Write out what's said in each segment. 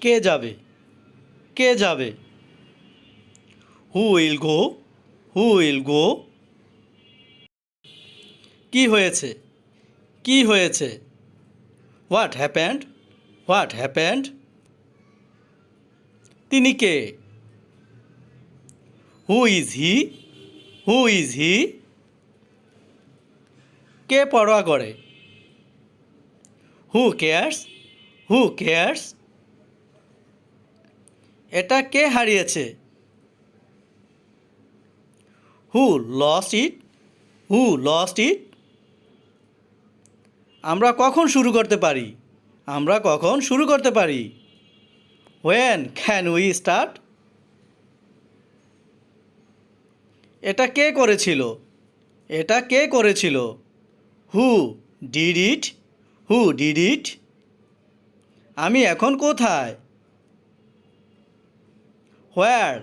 কে যাবে? কে যাবে? Who will go? Who will go? কি হয়েছে? কি হয়েছে? What happened? What happened? তিনি কে? Who is he? Who is he? কে পরোয়া করে? Who cares? Who cares? এটা কে হারিয়েছে? Who lost it? Who lost it? আমরা কখন শুরু করতে পারি? আমরা কখন শুরু করতে পারি? When can we start? এটা কে করেছিল? এটা কে করেছিল? Who did it? Who did it? আমি এখন কোথায়? Where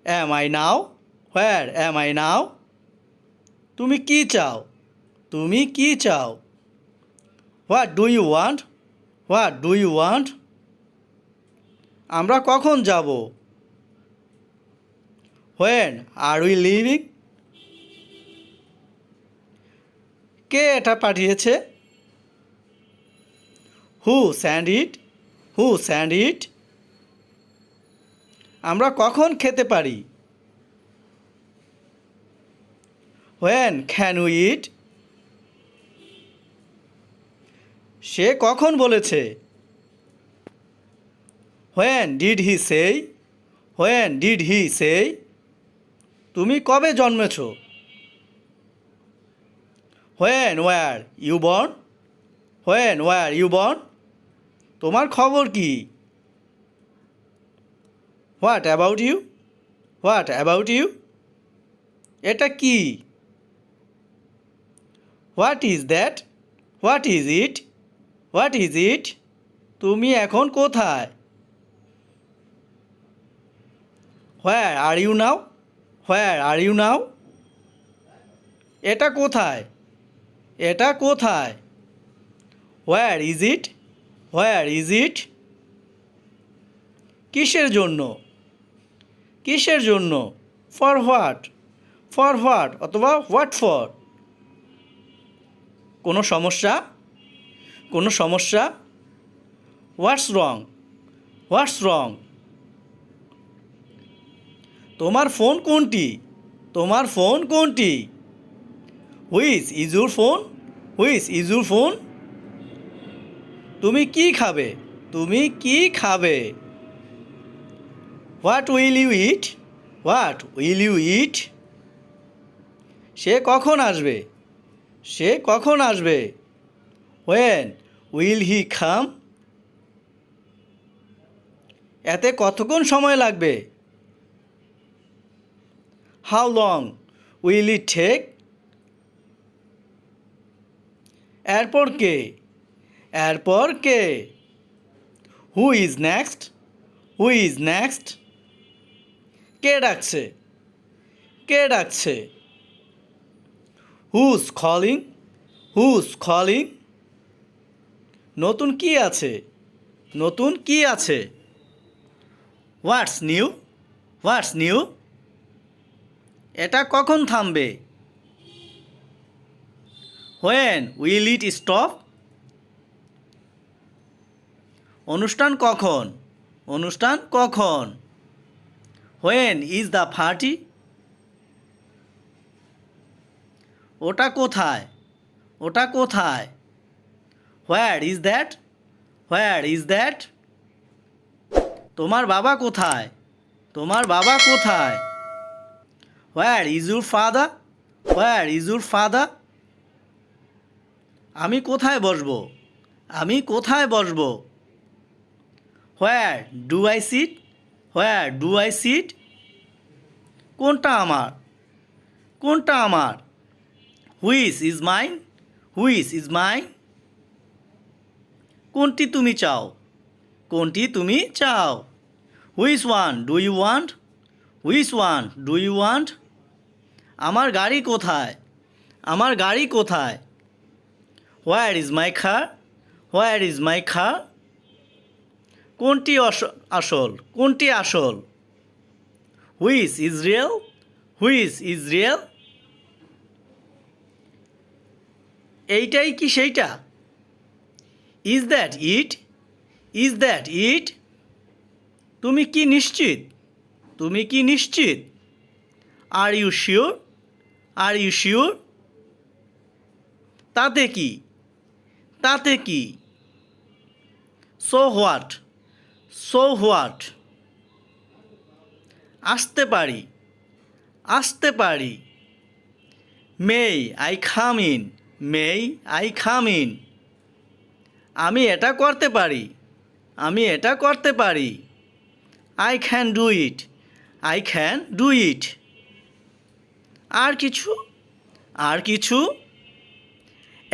am I now? Where am I now? তুমি কি চাও? তুমি কি চাও? What do you want? What do you want? আমরা কখন যাব? When are we leaving? কে এটা পাঠিয়েছে? Who send it? Who send it? আমরা কখন খেতে পারি? When can we eat? সে কখন বলেছে? হোয়েন ডিড হি সেই? When did he say? তুমি কবে জন্মেছ? When were you born? When were you born? তোমার খবর কি? What about you? What about you? এটা কি? What is that? What is it? What is it? তুমি এখন কোথায়? Where are you now? Where are you now? এটা কোথায়? এটা কোথায়? Where is it? Where is it? কিসের জন্য? কিসের জন্য? For what? ফর হোয়াট অথবা হোয়াট ফর? কোনো সমস্যা? কোনো সমস্যা? হোয়াটস রং? হোয়াটস রং? তোমার ফোন কোনটি? তোমার ফোন কোনটি? Which is your phone? Which is your phone? তুমি কি খাবে? তুমি কি খাবে? What will you eat? What will you eat? সে কখন আসবে? সে কখন আসবে? When will he come? এতে কতক্ষণ সময় লাগবে? How long will it take? এরপর কে? এরপর কে? Who is next? Who is next? কে ডাকছে? কে ডাকছে? Who's calling? Who's calling? নতুন কি আছে? নতুন কি আছে? What's new? What's new? এটা কখন থামবে? When will it stop? অনুষ্ঠান কখন? অনুষ্ঠান কখন? When is the party? ওটা কোথায়? ওটা কোথায়? Where is that? Where is that? তোমার বাবা কোথায়? তোমার বাবা কোথায়? Where is your father? Where is your father? আমি কোথায় বসবো? আমি কোথায় বসবো? Where do I sit? Where do I sit? কোনটা আমার? কোনটা আমার? Which is mine? Which is mine? কোনটি তুমি চাও? কোনটি তুমি চাও? Which one do you want? Which one do you want? আমার গাড়ি কোথায়? আমার গাড়ি কোথায়? Where is my car? Where is my car? কোনটি আসল? কোনটি আসল? Which is real? Which is real? এইটাই কি সেইটা? Is that it? Is that it? তুমি কি নিশ্চিত? তুমি কি নিশ্চিত? Are you sure? Are you sure? তাতে কি? তাতে কি? So what? So what? আসতে পারি? আসতে পারি? মেই I come in? May I come in? আমি এটা করতে পারি? আমি এটা করতে পারি? I can do it? I can do it? আর কিছু? আর কিছু?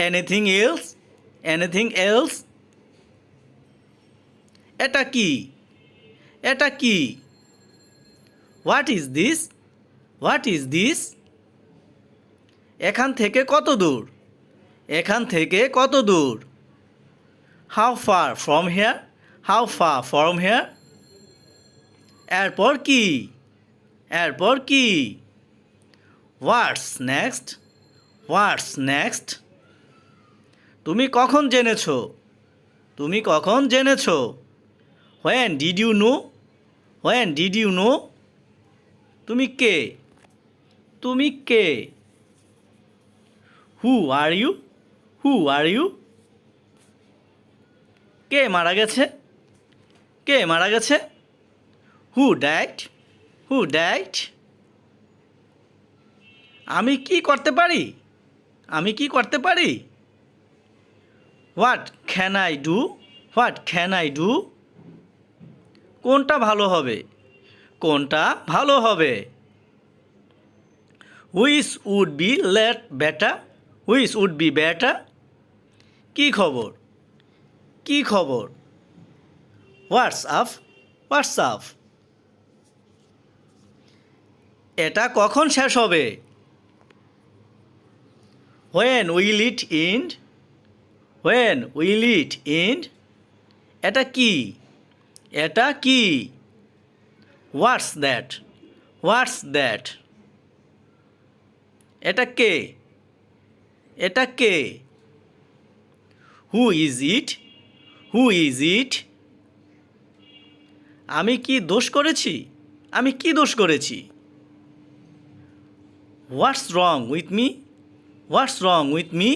Anything else? Anything else? এটা কি? এটা কি? What is this? What is this? এখান থেকে কত দূর? এখান থেকে কত দূর? How far from here? How far from here? এরপর কি? এরপর কি? What's next? What's next? তুমি কখন জেনেছো? তুমি কখন জেনেছো? When did you know? When did you know? তুমি কে? তুমি কে? হু are you? Who are you? কে মারা গেছে? কে মারা গেছে? Who died? Who died? আমি কি করতে পারি? আমি কি করতে পারি? What can I do? What can I do? কোনটা ভালো হবে? কোনটা ভালো হবে? Which would be let better? Which would be better? কী খবর? কী খবর? What's up? What's up? এটা কখন শেষ হবে? When will it end? When will it end? এটা কি? এটা কি? What's that? What's that? এটা কে? এটা কে? Who is it? Who is it? আমি কি দোষ করেছি? আমি কি দোষ করেছি? What's wrong with me? What's wrong with me?